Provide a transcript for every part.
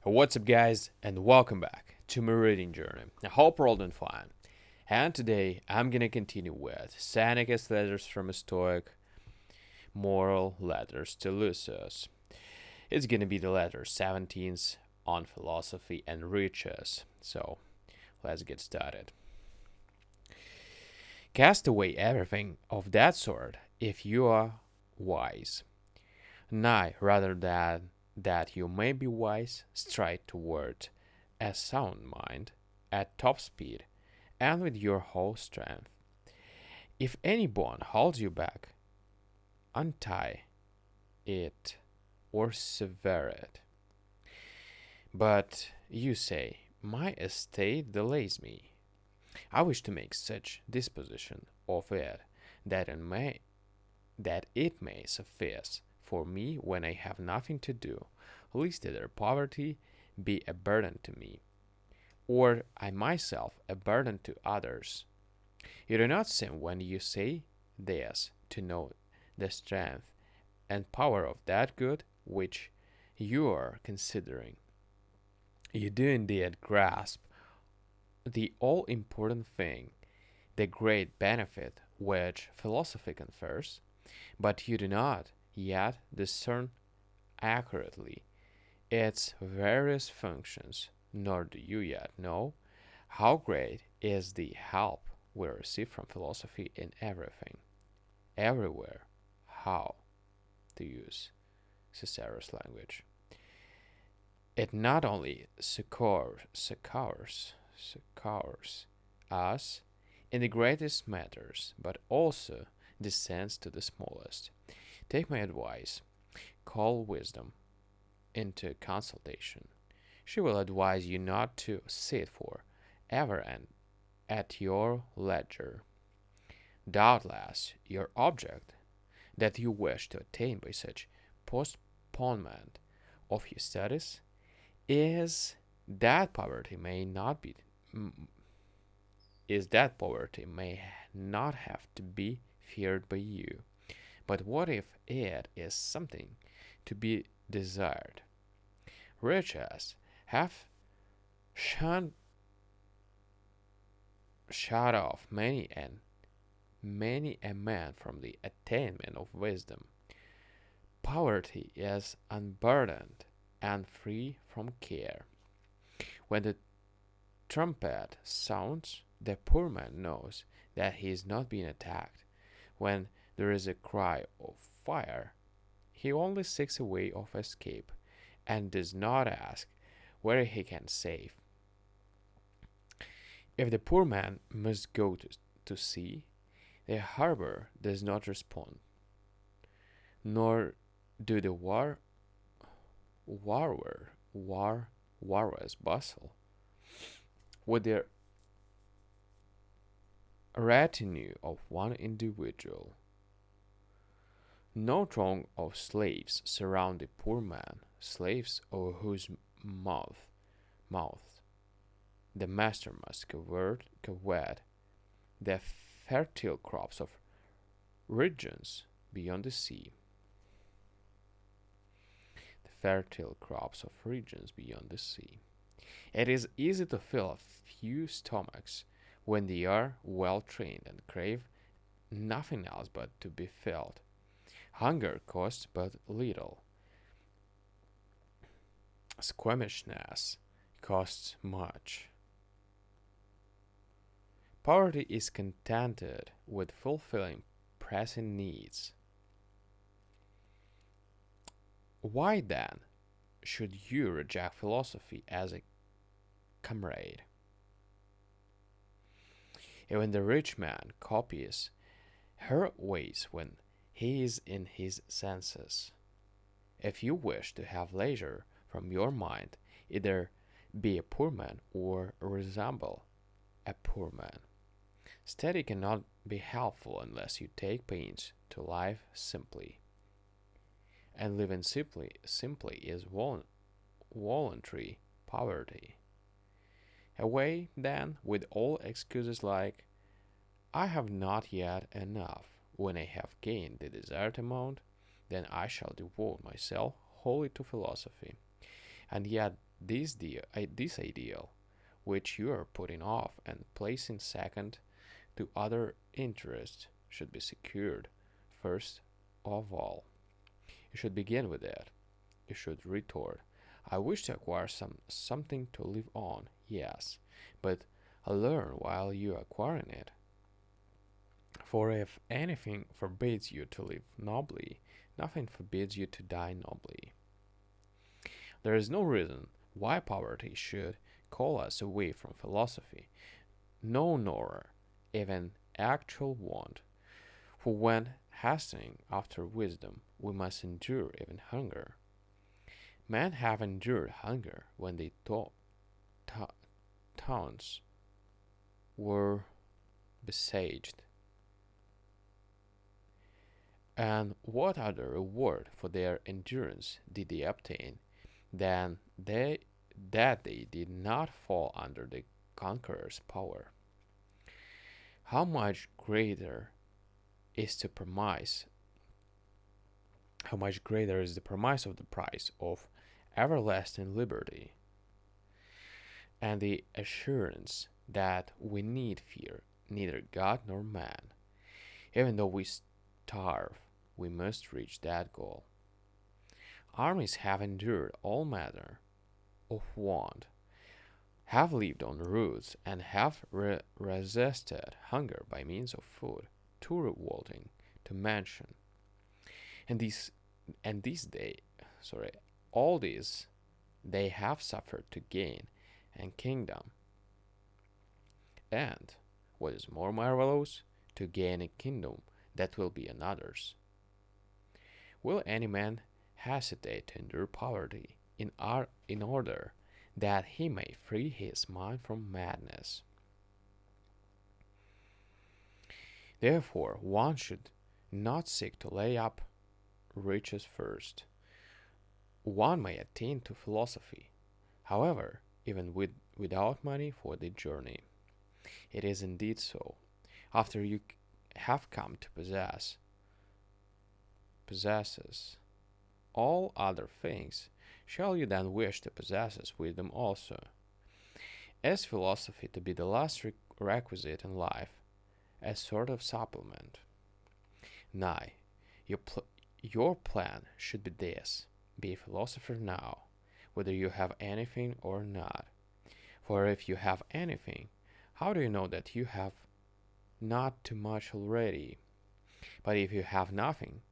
What's up, guys, and welcome back to my reading journey. I hope you're all doing fine. And today I'm gonna continue with Seneca's letters from a Stoic, moral letters to Lucius. It's gonna be the letter 17 on philosophy and riches. So let's get started. Cast away everything of that sort if you are wise. Nay, rather than that you may be wise, stride toward a sound mind at top speed and with your whole strength. If any bond holds you back, untie it or sever it. But you say, my estate delays me. I wish to make such disposition of it that it may suffice for me when I have nothing to do, lest either poverty be a burden to me, or I myself a burden to others. You do not seem when you say this to know the strength and power of that good which you are considering. You do indeed grasp the all important thing, the great benefit which philosophy confers, but you do not yet discern accurately its various functions, nor do you yet know how great is the help we receive from philosophy in everything, everywhere. How, to use Cicero's language. It not only succors us in the greatest matters, but also descends to the smallest. Take my advice. Call wisdom into consultation. She will advise you not to sit for ever and at your leisure. Doubtless, your object that you wish to attain by such postponement of your studies is that poverty may not be is that poverty may not have to be feared by you. But what if it is something to be desired? Riches have shut off many a man from the attainment of wisdom. Poverty is unburdened and free from care. When the trumpet sounds, the poor man knows that he is not being attacked. When there is a cry of fire, he only seeks a way of escape and does not ask where he can save. If the poor man must go to sea, the harbor does not respond, nor do the warriors bustle with their retinue of one individual. No throng of slaves surround the poor man, slaves over whose mouth the master must covet the fertile crops of regions beyond the sea. The fertile crops of regions beyond the sea. It is easy to fill a few stomachs when they are well trained and crave nothing else but to be filled. Hunger costs but little. Squeamishness costs much. Poverty is contented with fulfilling pressing needs. Why then should you reject philosophy as a comrade? Even the rich man copies her ways when he is in his senses. If you wish to have leisure from your mind, either be a poor man or resemble a poor man. Study cannot be helpful unless you take pains to live simply. And living simply is voluntary poverty. Away, then, with all excuses like, I have not yet enough. When I have gained the desired amount, then I shall devote myself wholly to philosophy. And yet this ideal, which you are putting off and placing second to other interests, should be secured first of all. You should begin with that. You should retort, I wish to acquire something to live on, yes, but learn while you are acquiring it. For if anything forbids you to live nobly, nothing forbids you to die nobly. There is no reason why poverty should call us away from philosophy, no nor even actual want. For when hastening after wisdom, we must endure even hunger. Men have endured hunger when the towns were besieged. And what other reward for their endurance did they obtain than that they did not fall under the conqueror's power? How much greater is the promise how much greater is the promise of the price of everlasting liberty, and the assurance that we need fear neither God nor man. Even though we starve, we must reach that goal. Armies have endured all manner of want, have lived on roots, and have resisted hunger by means of food, too revolting to mention. And these and these day, sorry, all these they have suffered to gain and kingdom, and what is more marvelous, to gain a kingdom that will be another's. Will any man hesitate to endure poverty in order that he may free his mind from madness? Therefore, one should not seek to lay up riches first. One may attain to philosophy, however, even without money for the journey. It is indeed so. After you have come to possesses all other things, shall you then wish to possess wisdom also? Is philosophy to be the last requisite in life, a sort of supplement? Nay, your plan should be this: be a philosopher now, whether you have anything or not. For if you have anything, how do you know that you have not too much already? But if you have nothing,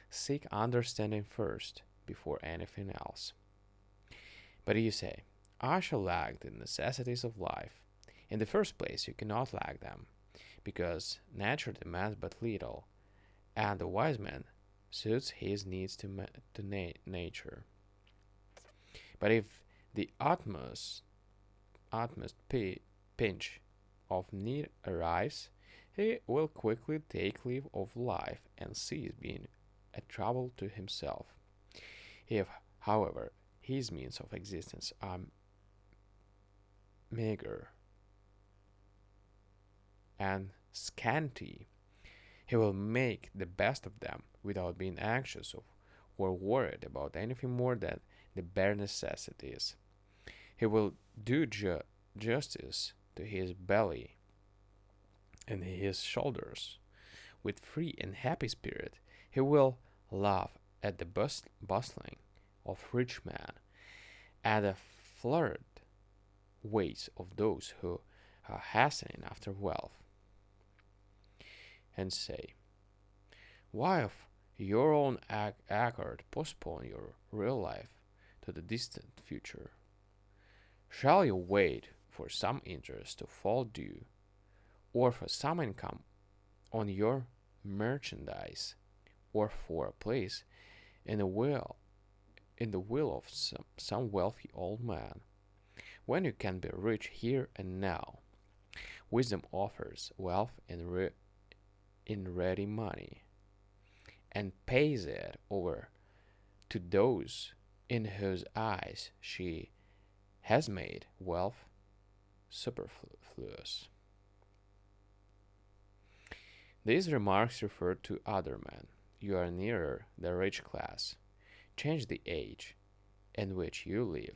seek understanding first, before anything else. But you say, I shall lack the necessities of life. In the first place, you cannot lack them, because nature demands but little, and the wise man suits his needs to nature. But if the utmost pinch of need arrives, he will quickly take leave of life and cease being a trouble to himself. If, however, his means of existence are meager and scanty, he will make the best of them without being anxious or worried about anything more than the bare necessities. He will do justice to his belly and his shoulders. With free and happy spirit, he will laugh at the bustling of rich men, at the flurried ways of those who are hastening after wealth, and say, why of your own accord postpone your real life to the distant future? Shall you wait for some interest to fall due, or for some income on your merchandise, or for a place in the will of some wealthy old man, when you can be rich here and now? Wisdom offers wealth in ready money, and pays it over to those in whose eyes she has made wealth superfluous. These remarks refer to other men. You are nearer the rich class. Change the age in which you live,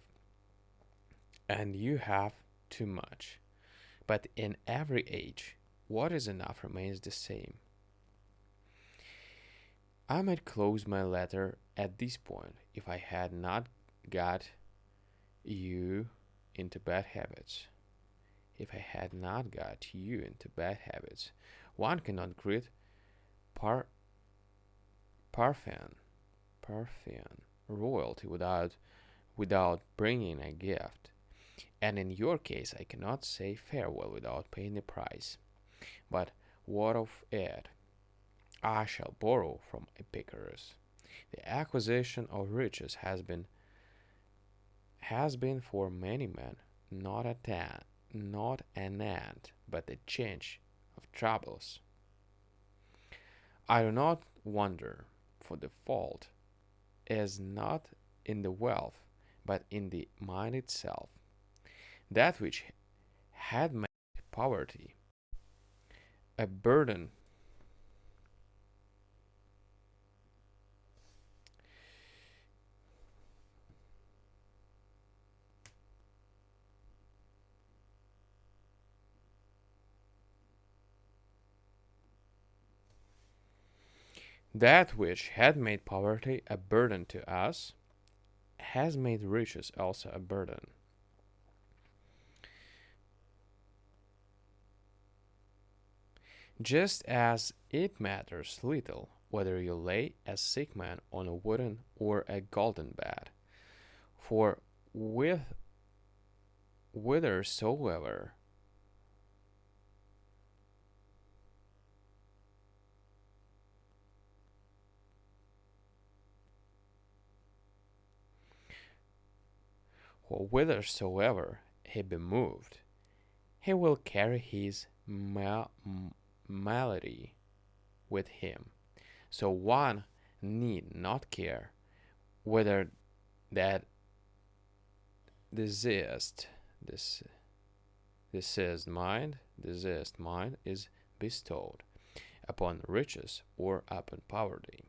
and you have too much. But in every age, what is enough remains the same. I might close my letter at this point if I had not got you into bad habits. If I had not got you into bad habits, one cannot greet par- parfait, parfait royalty without bringing a gift. And in your case, I cannot say farewell without paying the price. But what of it? I shall borrow from Epicurus. The acquisition of riches has been for many men not an end, but a change of troubles. I do not wonder, for the fault is not in the wealth, but in the mind itself. That which had made poverty a burden, that which had made poverty a burden to us, has made riches also a burden. Just as it matters little whether you lay a sick man on a wooden or a golden bed, for with whithersoever he be moved, he will carry his malady with him. So one need not care whether that diseased this diseased mind is bestowed upon riches or upon poverty.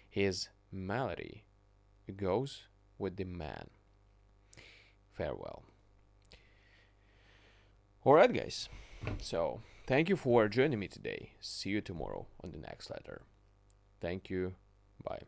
His malady goes with the man. Farewell. Alright, guys. So, thank you for joining me today. See you tomorrow on the next letter. Thank you. Bye.